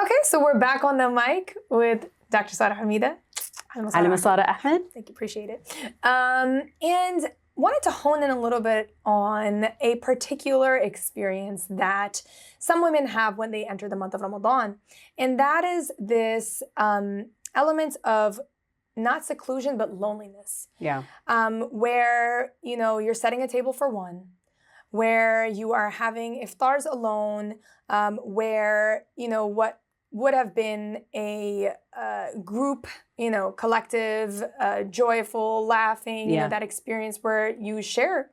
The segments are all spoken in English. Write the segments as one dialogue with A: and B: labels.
A: Okay, so we're back on the mic with Dr. Sara Hamida.
B: Alima Sara Ahmed.
A: Thank you, appreciate it. And wanted to hone in a little bit on a particular experience that some women have when they enter the month of Ramadan. And that is this element of not seclusion, but loneliness.
B: Yeah.
A: Where, you're setting a table for one, where you are having iftars alone, where, what would have been a group, collective, joyful, laughing, that experience where you share,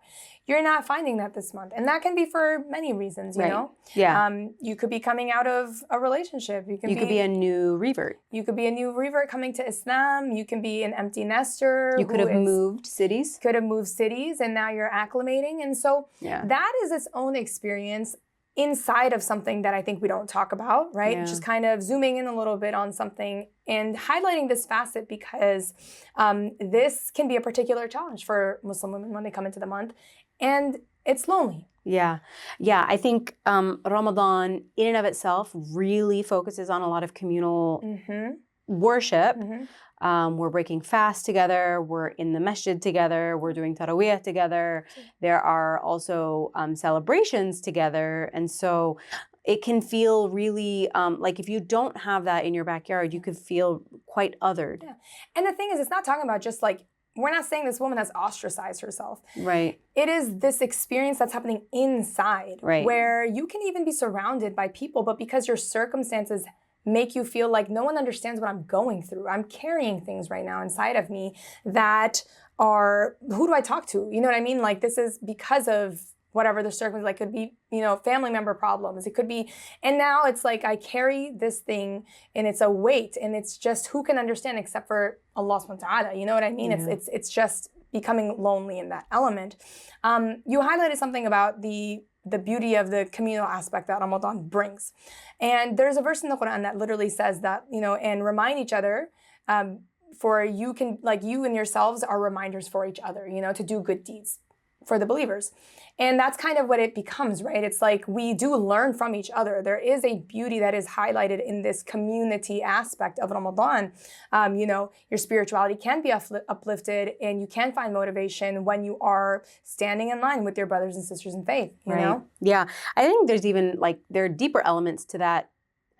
A: you're not finding that this month. And that can be for many reasons, you know?
B: Yeah.
A: You could be coming out of a relationship. You could
B: be a new revert.
A: You could be a new revert coming to Islam. You can be an empty nester.
B: You could have moved cities.
A: Could have moved cities and now you're acclimating. And so that is its own experience inside of something that I think we don't talk about, right?
B: Yeah.
A: Just kind of zooming in a little bit on something and highlighting this facet because this can be a particular challenge for Muslim women when they come into the month. And it's lonely.
B: Yeah. I think Ramadan in and of itself really focuses on a lot of communal worship. We're breaking fast together. We're in the masjid together. We're doing taraweeh together. There are also celebrations together. And so it can feel really like if you don't have that in your backyard, you could feel quite othered.
A: Yeah. And the thing is, it's not talking about just like, we're not saying this woman has ostracized herself.
B: Right.
A: It is this experience that's happening inside,
B: right,
A: where you can even be surrounded by people, but because your circumstances make you feel like no one understands what I'm going through. I'm carrying things right now inside of me that are, who do I talk to? You know what I mean? Like this is because of whatever the circumstance, like could be, family member problems. It could be, and now it's like I carry this thing and it's a weight and it's just who can understand except for Allah subhanahu wa ta'ala. You know what I mean?
B: Yeah.
A: It's just becoming lonely in that element. You highlighted something about the beauty of the communal aspect that Ramadan brings. And there's a verse in the Quran that literally says that, and remind each other, for you can, like you and yourselves are reminders for each other, to do good deeds for the believers. And that's kind of what it becomes, right? It's like we do learn from each other. There is a beauty that is highlighted in this community aspect of Ramadan. Your spirituality can be uplifted and you can find motivation when you are standing in line with your brothers and sisters in faith, you know?
B: Yeah. I think there's even there are deeper elements to that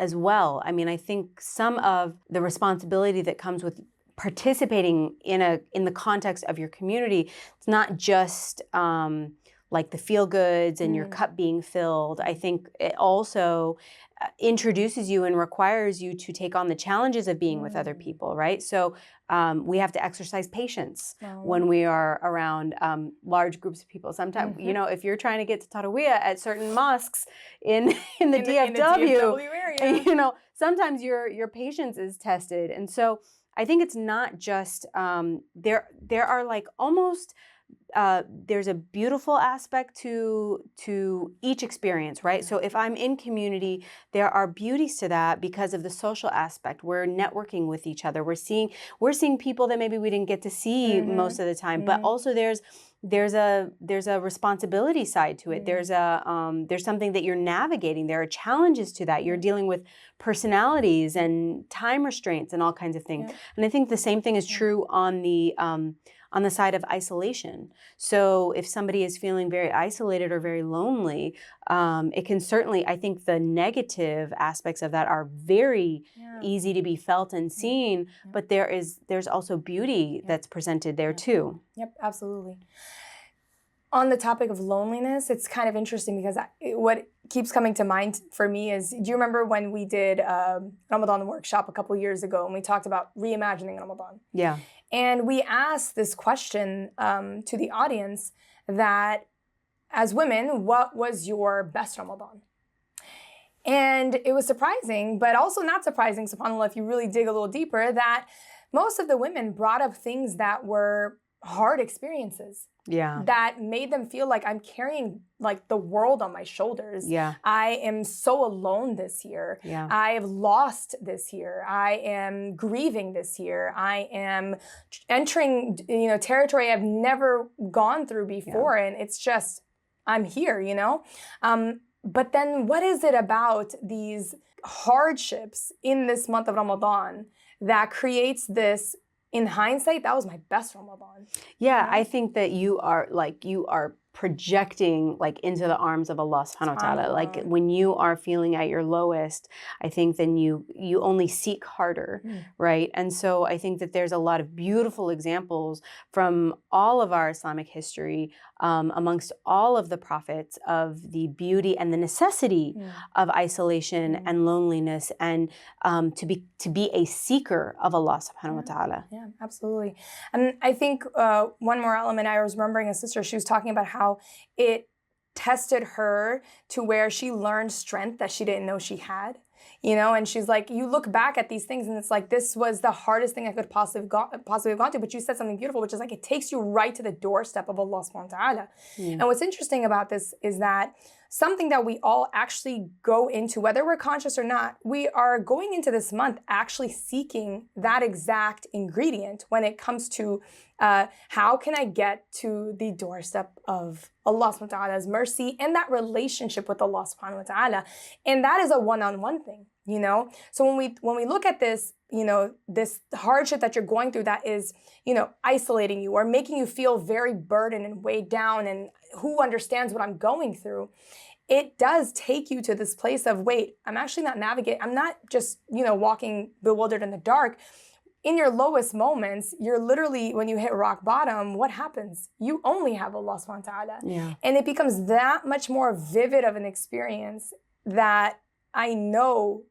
B: as well. I mean, I think some of the responsibility that comes with participating in the context of your community, it's not just like the feel goods and your cup being filled. I think it also introduces you and requires you to take on the challenges of being with other people, right? So we have to exercise patience when we are around large groups of people. Sometimes, if you're trying to get to taraweeh at certain mosques in the DFW area, sometimes your patience is tested. And so I think it's not just, there are like almost, there's a beautiful aspect to each experience, right? So if I'm in community, there are beauties to that because of the social aspect. We're networking with each other. We're seeing people that maybe we didn't get to see most of the time, but also there's a responsibility side to it. There's something that you're navigating. There are challenges to that. You're dealing with personalities and time restraints and all kinds of things. And I think the same thing is true on the side of isolation. So if somebody is feeling very isolated or very lonely, it can certainly, I think the negative aspects of that are very easy to be felt and seen, but there's also beauty that's presented there too.
A: Yep, absolutely. On the topic of loneliness, it's kind of interesting because what keeps coming to mind for me is, do you remember when we did a Ramadan workshop a couple years ago and we talked about reimagining Ramadan?
B: Yeah.
A: And we asked this question to the audience that, as women, what was your best Ramadan? And it was surprising, but also not surprising, subhanAllah, if you really dig a little deeper, that most of the women brought up things that were hard experiences.
B: Yeah.
A: That made them feel like I'm carrying like the world on my shoulders.
B: Yeah.
A: I am so alone this year.
B: Yeah.
A: I have lost this year. I am grieving this year. I am entering, territory I've never gone through before. And it's just, I'm here, But then what is it about these hardships in this month of Ramadan that creates this, in hindsight, that was my best Ramadan.
B: Yeah,
A: Yeah.
B: I think that you are projecting like into the arms of Allah subhanahu wa ta'ala. Like
A: SubhanAllah.
B: when you are feeling at your lowest, I think then you only seek harder, right? And so I think that there's a lot of beautiful examples from all of our Islamic history, amongst all of the prophets, of the beauty and the necessity of isolation and loneliness, and to be a seeker of Allah subhanahu wa ta'ala.
A: Yeah, absolutely. And I think one more element, I was remembering a sister, she was talking about how it tested her to where she learned strength that she didn't know she had. You know, and she's like, you look back at these things and it's like, this was the hardest thing I could possibly have gone to. But you said something beautiful, which is like, it takes you right to the doorstep of Allah subhanahu wa ta'ala. And what's interesting about this is that something that we all actually go into, whether we're conscious or not, we are going into this month actually seeking that exact ingredient when it comes to how can I get to the doorstep of Allah subhanahu wa ta'ala's mercy and that relationship with Allah subhanahu wa ta'ala. And that is a one-on-one thing, you know? So when we look at this, you know, this hardship that you're going through that is, you know, isolating you or making you feel very burdened and weighed down, and who understands what I'm going through, it does take you to this place of, wait, I'm actually not navigating, I'm not just, you know, walking bewildered in the dark. In your lowest moments, you're literally, when you hit rock bottom, what happens? You only have Allah subhanahu wa ta'ala.
B: Yeah.
A: And it becomes that much more vivid of an experience that I know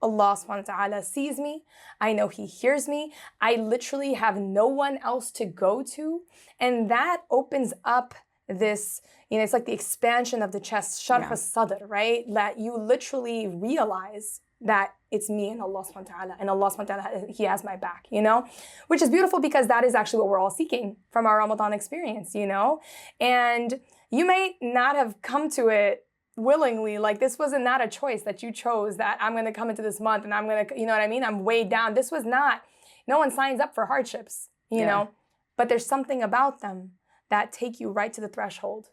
A: Allah subhanahu wa ta'ala sees me. I know He hears me. I literally have no one else to go to. And that opens up this, you know, it's like the expansion of the chest, sharh al-sadr, right? That you literally realize that it's me and Allah subhanahu wa ta'ala, and Allah subhanahu wa ta'ala, He has my back, you know? Which is beautiful because that is actually what we're all seeking from our Ramadan experience, you know? And you may not have come to it willingly, like this was not a choice that you chose, that I'm gonna come into this month and I'm gonna, you know what I mean? I'm weighed down. This was not, no one signs up for hardships, you know? But there's something about them that take you right to the threshold,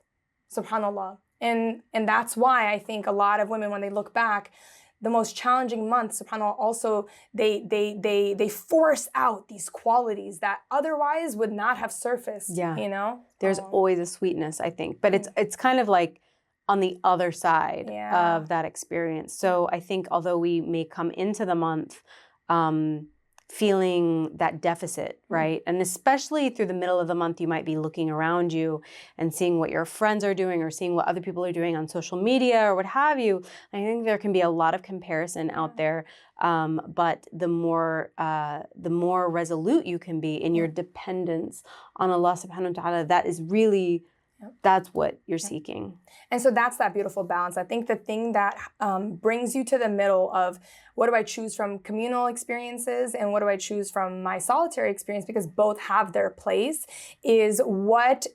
A: subhanAllah. And that's why I think a lot of women, when they look back, the most challenging months, subhanAllah, also they force out these qualities that otherwise would not have surfaced. You know,
B: there's always a sweetness, I think, but it's kind of like on the other side of that experience. So I think although we may come into the month feeling that deficit, right? And especially through the middle of the month, you might be looking around you and seeing what your friends are doing or seeing what other people are doing on social media or what have you. I think there can be a lot of comparison out there, but the more resolute you can be in your dependence on Allah subhanahu wa ta'ala, that is really, that's what you're seeking.
A: And so that's that beautiful balance. I think the thing that brings you to the middle of what do I choose from communal experiences and what do I choose from my solitary experience, because both have their place, is what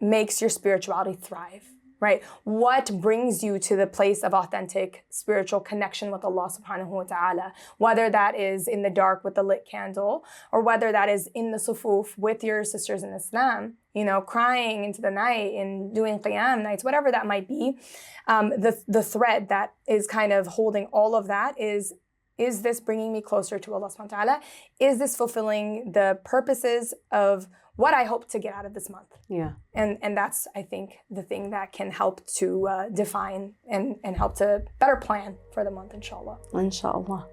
A: makes your spirituality thrive, right? What brings you to the place of authentic spiritual connection with Allah subhanahu wa ta'ala, whether that is in the dark with the lit candle or whether that is in the sufuf with your sisters in Islam, you know, crying into the night and doing qiyam nights, whatever that might be. The thread that is kind of holding all of that is this bringing me closer to Allah subhanahu wa ta'ala? Is this fulfilling the purposes of what I hope to get out of this month?
B: Yeah.
A: And that's, I think, the thing that can help to define and help to better plan for the month, inshallah.
B: Inshallah.